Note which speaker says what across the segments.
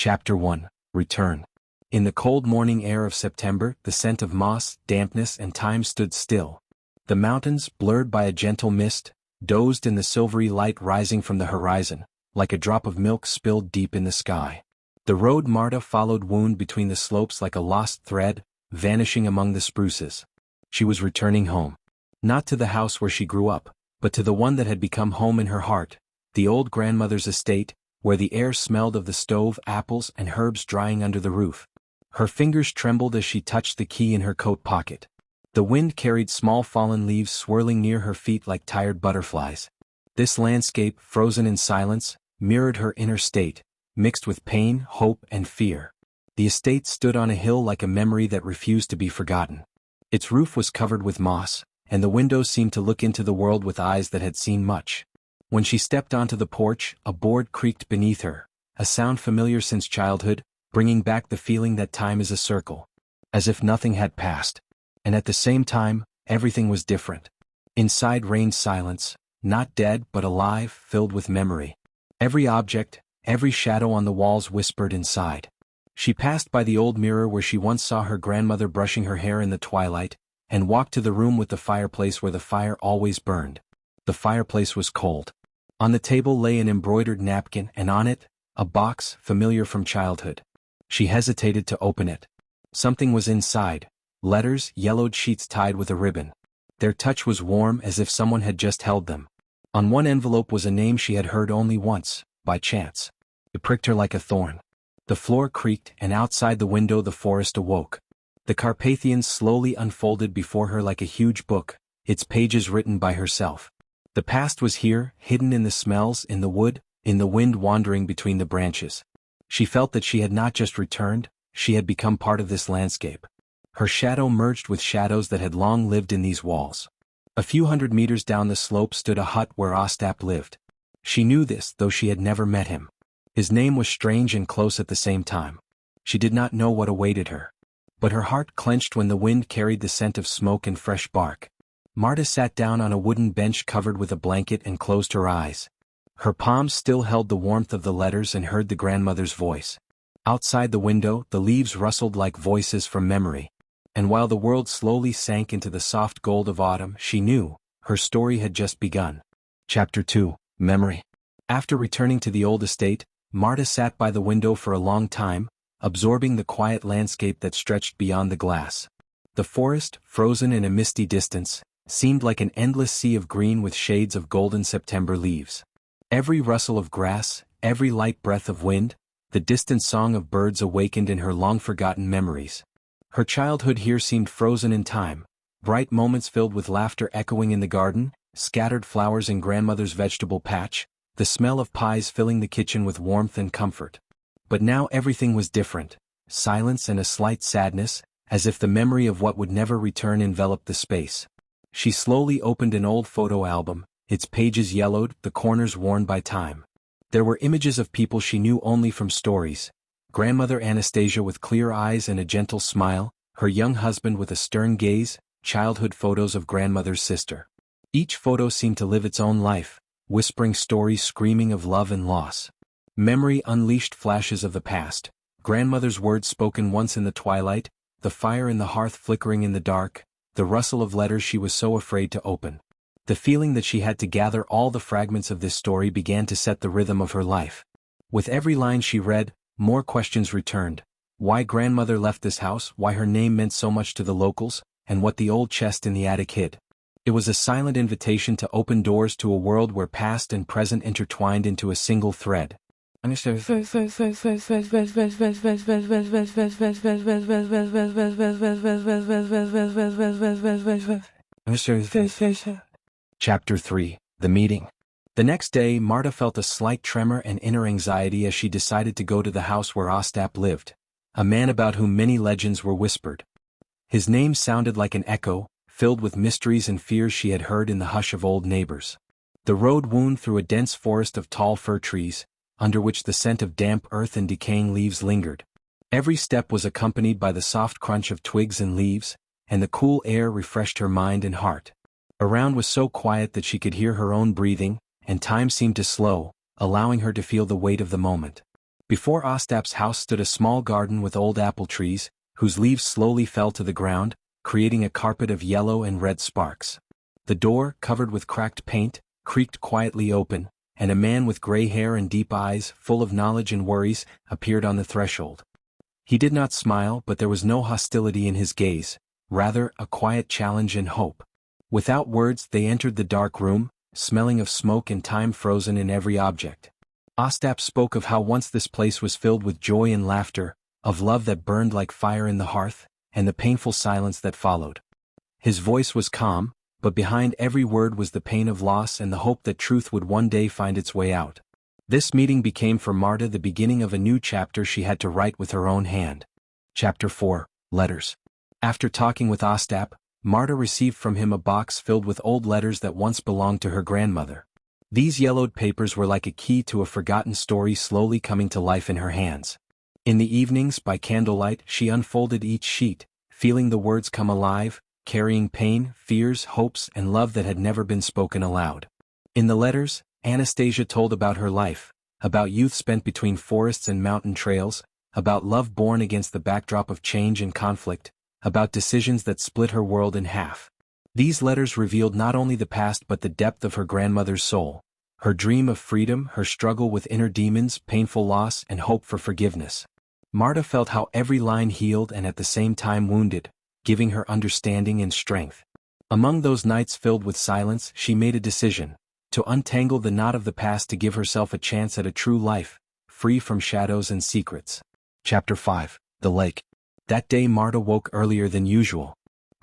Speaker 1: Chapter 1. Return. In the cold morning air of September, the scent of moss, dampness and time stood still. The mountains, blurred by a gentle mist, dozed in the silvery light rising from the horizon, like a drop of milk spilled deep in the sky. The road Marta followed wound between the slopes like a lost thread, vanishing among the spruces. She was returning home. Not to the house where she grew up, but to the one that had become home in her heart, the old grandmother's estate, where the air smelled of the stove, apples and herbs drying under the roof. Her fingers trembled as she touched the key in her coat pocket. The wind carried small fallen leaves swirling near her feet like tired butterflies. This landscape, frozen in silence, mirrored her inner state, mixed with pain, hope and fear. The estate stood on a hill like a memory that refused to be forgotten. Its roof was covered with moss, and the windows seemed to look into the world with eyes that had seen much. When she stepped onto the porch, a board creaked beneath her, a sound familiar since childhood, bringing back the feeling that time is a circle. As if nothing had passed. And at the same time, everything was different. Inside reigned silence, not dead but alive, filled with memory. Every object, every shadow on the walls whispered inside. She passed by the old mirror where she once saw her grandmother brushing her hair in the twilight, and walked to the room with the fireplace where the fire always burned. The fireplace was cold. On the table lay an embroidered napkin and on it, a box familiar from childhood. She hesitated to open it. Something was inside, letters, yellowed sheets tied with a ribbon. Their touch was warm as if someone had just held them. On one envelope was a name she had heard only once, by chance. It pricked her like a thorn. The floor creaked and outside the window the forest awoke. The Carpathians slowly unfolded before her like a huge book, its pages written by herself. The past was here, hidden in the smells, in the wood, in the wind wandering between the branches. She felt that she had not just returned, she had become part of this landscape. Her shadow merged with shadows that had long lived in these walls. A few hundred meters down the slope stood a hut where Ostap lived. She knew this, though she had never met him. His name was strange and close at the same time. She did not know what awaited her. But her heart clenched when the wind carried the scent of smoke and fresh bark. Marta sat down on a wooden bench covered with a blanket and closed her eyes. Her palms still held the warmth of the letters and heard the grandmother's voice. Outside the window, the leaves rustled like voices from memory. And while the world slowly sank into the soft gold of autumn, she knew, her story had just begun. Chapter 2. Memory. After returning to the old estate, Marta sat by the window for a long time, absorbing the quiet landscape that stretched beyond the glass. The forest, frozen in a misty distance, seemed like an endless sea of green with shades of golden September leaves. Every rustle of grass, every light breath of wind, the distant song of birds awakened in her long-forgotten memories. Her childhood here seemed frozen in time, bright moments filled with laughter echoing in the garden, scattered flowers in grandmother's vegetable patch, the smell of pies filling the kitchen with warmth and comfort. But now everything was different, silence and a slight sadness, as if the memory of what would never return enveloped the space. She slowly opened an old photo album, its pages yellowed, the corners worn by time. There were images of people she knew only from stories. Grandmother Anastasiya with clear eyes and a gentle smile, her young husband with a stern gaze, childhood photos of grandmother's sister. Each photo seemed to live its own life, whispering stories screaming of love and loss. Memory unleashed flashes of the past, grandmother's words spoken once in the twilight, the fire in the hearth flickering in the dark, the rustle of letters she was so afraid to open. The feeling that she had to gather all the fragments of this story began to set the rhythm of her life. With every line she read, more questions returned. Why grandmother left this house, why her name meant so much to the locals, and what the old chest in the attic hid. It was a silent invitation to open doors to a world where past and present intertwined into a single thread. Chapter 3. The Meeting. The next day, Marta felt a slight tremor and inner anxiety as she decided to go to the house where Ostap lived, a man about whom many legends were whispered. His name sounded like an echo, filled with mysteries and fears she had heard in the hush of old neighbors. The road wound through a dense forest of tall fir trees, under which the scent of damp earth and decaying leaves lingered. Every step was accompanied by the soft crunch of twigs and leaves, and the cool air refreshed her mind and heart. Around was so quiet that she could hear her own breathing, and time seemed to slow, allowing her to feel the weight of the moment. Before Ostap's house stood a small garden with old apple trees, whose leaves slowly fell to the ground, creating a carpet of yellow and red sparks. The door, covered with cracked paint, creaked quietly open, and a man with gray hair and deep eyes, full of knowledge and worries, appeared on the threshold. He did not smile, but there was no hostility in his gaze, rather a quiet challenge and hope. Without words they entered the dark room, smelling of smoke and time frozen in every object. Ostap spoke of how once this place was filled with joy and laughter, of love that burned like fire in the hearth, and the painful silence that followed. His voice was calm, but behind every word was the pain of loss and the hope that truth would one day find its way out. This meeting became for Marta the beginning of a new chapter she had to write with her own hand. Chapter 4, Letters. After talking with Ostap, Marta received from him a box filled with old letters that once belonged to her grandmother. These yellowed papers were like a key to a forgotten story slowly coming to life in her hands. In the evenings, by candlelight, she unfolded each sheet, feeling the words come alive, carrying pain, fears, hopes, and love that had never been spoken aloud. In the letters, Anastasiya told about her life, about youth spent between forests and mountain trails, about love born against the backdrop of change and conflict, about decisions that split her world in half. These letters revealed not only the past but the depth of her grandmother's soul, her dream of freedom, her struggle with inner demons, painful loss, and hope for forgiveness. Marta felt how every line healed and at the same time wounded, giving her understanding and strength. Among those nights filled with silence, she made a decision, to untangle the knot of the past, to give herself a chance at a true life, free from shadows and secrets. Chapter 5, The Lake. That day Marta woke earlier than usual.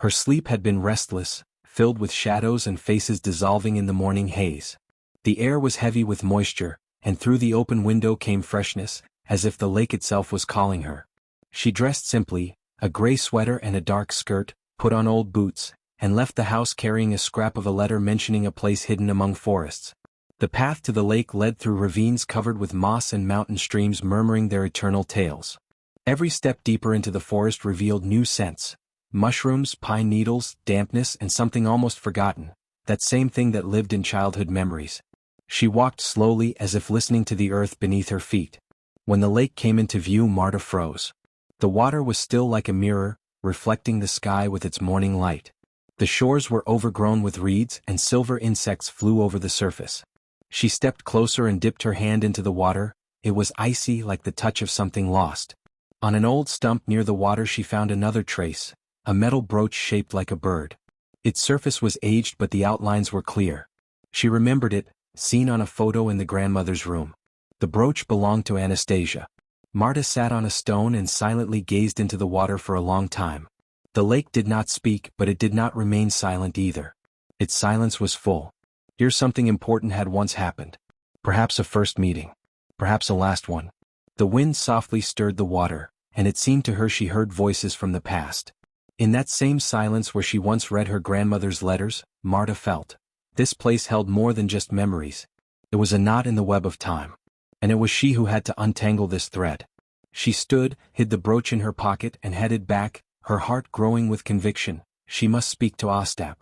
Speaker 1: Her sleep had been restless, filled with shadows and faces dissolving in the morning haze. The air was heavy with moisture, and through the open window came freshness, as if the lake itself was calling her. She dressed simply, a gray sweater and a dark skirt, put on old boots, and left the house carrying a scrap of a letter mentioning a place hidden among forests. The path to the lake led through ravines covered with moss and mountain streams murmuring their eternal tales. Every step deeper into the forest revealed new scents: mushrooms, pine needles, dampness, and something almost forgotten, that same thing that lived in childhood memories. She walked slowly, as if listening to the earth beneath her feet. When the lake came into view, Marta froze. The water was still like a mirror, reflecting the sky with its morning light. The shores were overgrown with reeds, and silver insects flew over the surface. She stepped closer and dipped her hand into the water. It was icy, like the touch of something lost. On an old stump near the water she found another trace, a metal brooch shaped like a bird. Its surface was aged, but the outlines were clear. She remembered it, seen on a photo in the grandmother's room. The brooch belonged to Anastasiya. Marta sat on a stone and silently gazed into the water for a long time. The lake did not speak, but it did not remain silent either. Its silence was full. Here something important had once happened. Perhaps a first meeting. Perhaps a last one. The wind softly stirred the water, and it seemed to her she heard voices from the past. In that same silence where she once read her grandmother's letters, Marta felt. This place held more than just memories. It was a knot in the web of time. And it was she who had to untangle this thread. She stood, hid the brooch in her pocket, and headed back, her heart growing with conviction. She must speak to Ostap.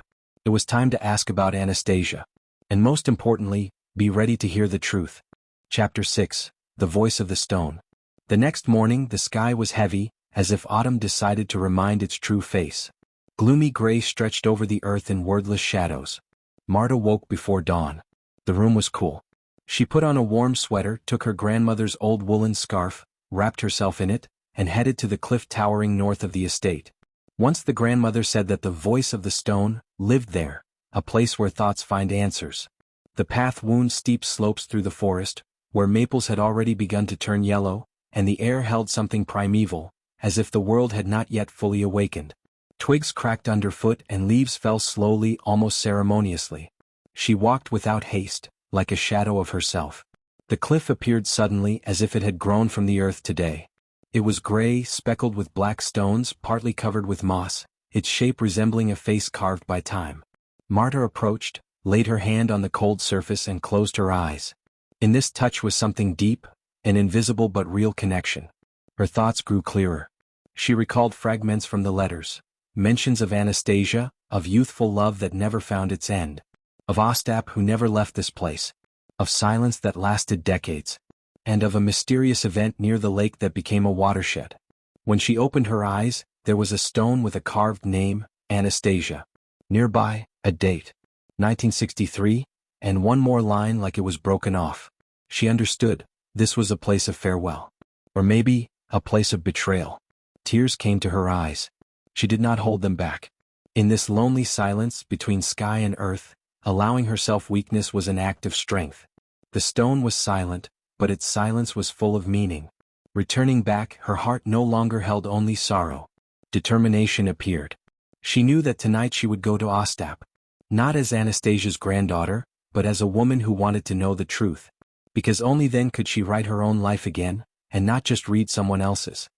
Speaker 1: It was time to ask about Anastasiya. And most importantly, be ready to hear the truth. Chapter 6, The Voice of the Stone. The next morning the sky was heavy, as if autumn decided to remind its true face. Gloomy gray stretched over the earth in wordless shadows. Marta woke before dawn. The room was cool. She put on a warm sweater, took her grandmother's old woolen scarf, wrapped herself in it, and headed to the cliff towering north of the estate. Once the grandmother said that the voice of the stone lived there, a place where thoughts find answers. The path wound steep slopes through the forest, where maples had already begun to turn yellow, and the air held something primeval, as if the world had not yet fully awakened. Twigs cracked underfoot and leaves fell slowly, almost ceremoniously. She walked without haste, like a shadow of herself. The cliff appeared suddenly, as if it had grown from the earth today. It was gray, speckled with black stones, partly covered with moss, its shape resembling a face carved by time. Marta approached, laid her hand on the cold surface and closed her eyes. In this touch was something deep, an invisible but real connection. Her thoughts grew clearer. She recalled fragments from the letters, mentions of Anastasiya, of youthful love that never found its end, of Ostap who never left this place, of silence that lasted decades. and of a mysterious event near the lake that became a watershed. When she opened her eyes, there was a stone with a carved name, Anastasiya. Nearby, a date, 1963, and one more line like it was broken off. She understood, this was a place of farewell. Or maybe, a place of betrayal. Tears came to her eyes. She did not hold them back. In this lonely silence between sky and earth, allowing herself weakness was an act of strength. The stone was silent, but its silence was full of meaning. Returning back, her heart no longer held only sorrow. Determination appeared. She knew that tonight she would go to Ostap. Not as Anastasia's granddaughter, but as a woman who wanted to know the truth. Because only then could she write her own life again, and not just read someone else's.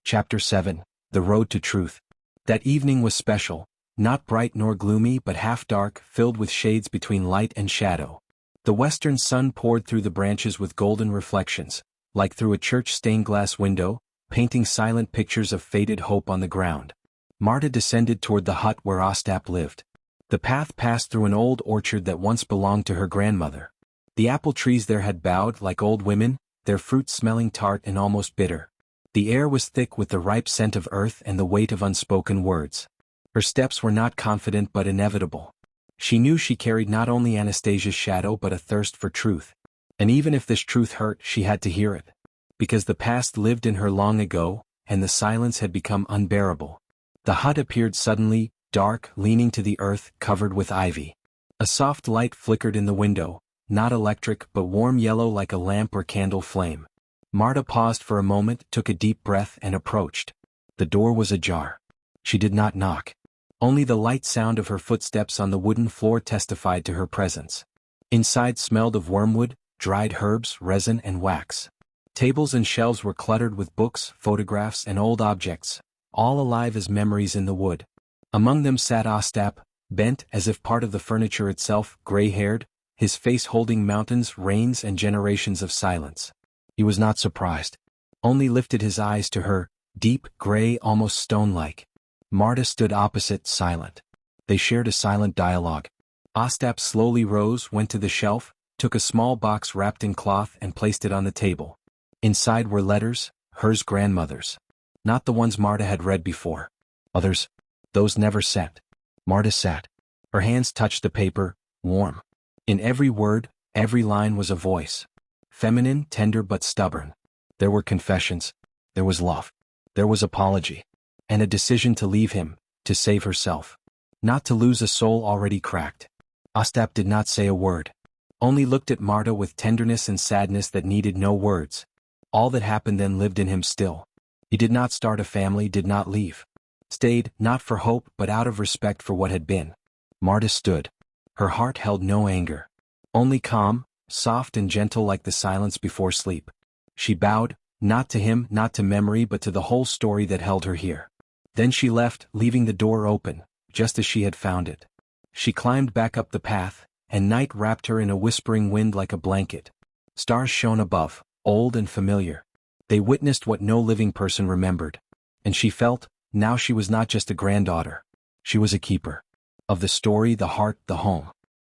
Speaker 1: Chapter 7. The Road to Truth. That evening was special, not bright nor gloomy but half-dark, filled with shades between light and shadow. The western sun poured through the branches with golden reflections, like through a church stained-glass window, painting silent pictures of faded hope on the ground. Marta descended toward the hut where Ostap lived. The path passed through an old orchard that once belonged to her grandmother. The apple trees there had bowed like old women, their fruit smelling tart and almost bitter. The air was thick with the ripe scent of earth and the weight of unspoken words. Her steps were not confident but inevitable. She knew she carried not only Anastasia's shadow but a thirst for truth. And even if this truth hurt, she had to hear it. Because the past lived in her long ago, and the silence had become unbearable. The hut appeared suddenly, dark, leaning to the earth, covered with ivy. A soft light flickered in the window, not electric but warm yellow like a lamp or candle flame. Marta paused for a moment, took a deep breath and approached. The door was ajar. She did not knock. Only the light sound of her footsteps on the wooden floor testified to her presence. Inside smelled of wormwood, dried herbs, resin and wax. Tables and shelves were cluttered with books, photographs and old objects, all alive as memories in the wood. Among them sat Ostap, bent as if part of the furniture itself, gray-haired, his face holding mountains, rains and generations of silence. He was not surprised. Only lifted his eyes to her, deep, gray, almost stone-like. Marta stood opposite, silent. They shared a silent dialogue. Ostap slowly rose, went to the shelf, took a small box wrapped in cloth and placed it on the table. Inside were letters, hers grandmother's. Not the ones Marta had read before. Others. Those never sent. Marta sat. Her hands touched the paper, warm. In every word, every line was a voice. Feminine, tender but stubborn. There were confessions. There was love. There was apology. And a decision to leave him, to save herself. Not to lose a soul already cracked. Ostap did not say a word. Only looked at Marta with tenderness and sadness that needed no words. All that happened then lived in him still. He did not start a family, did not leave. Stayed, not for hope but out of respect for what had been. Marta stood. Her heart held no anger. Only calm, soft and gentle like the silence before sleep. She bowed, not to him, not to memory but to the whole story that held her here. Then she left, leaving the door open, just as she had found it. She climbed back up the path, and night wrapped her in a whispering wind like a blanket. Stars shone above, old and familiar. They witnessed what no living person remembered. And she felt, now she was not just a granddaughter. She was a keeper. Of the story, the heart, the home.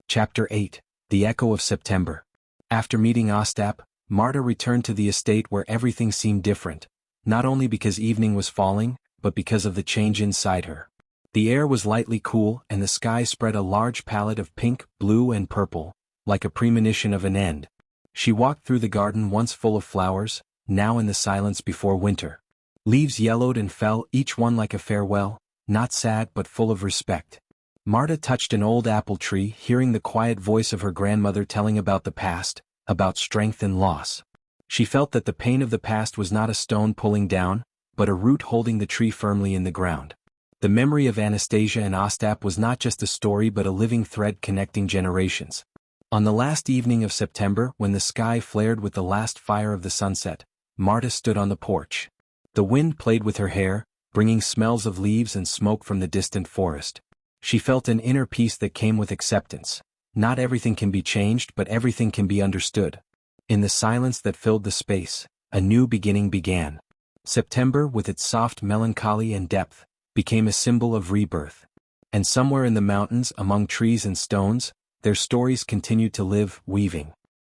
Speaker 1: Chapter 8. The Echo of September. After meeting Ostap, Marta returned to the estate where everything seemed different, not only because evening was falling, but because of the change inside her. The air was lightly cool and the sky spread a large palette of pink, blue and purple, like a premonition of an end. She walked through the garden once full of flowers, now in the silence before winter. Leaves yellowed and fell, each one like a farewell, not sad but full of respect. Marta touched an old apple tree, hearing the quiet voice of her grandmother telling about the past, about strength and loss. She felt that the pain of the past was not a stone pulling down, but a root holding the tree firmly in the ground. The memory of Anastasiya and Ostap was not just a story but a living thread connecting generations. On the last evening of September, when the sky flared with the last fire of the sunset, Marta stood on the porch. The wind played with her hair, bringing smells of leaves and smoke from the distant forest. She felt an inner peace that came with acceptance. Not everything can be changed, but everything can be understood. In the silence that filled the space, a new beginning began. September, with its soft melancholy and depth, became a symbol of rebirth. And somewhere in the mountains, among trees and stones, their stories continued to live, weaving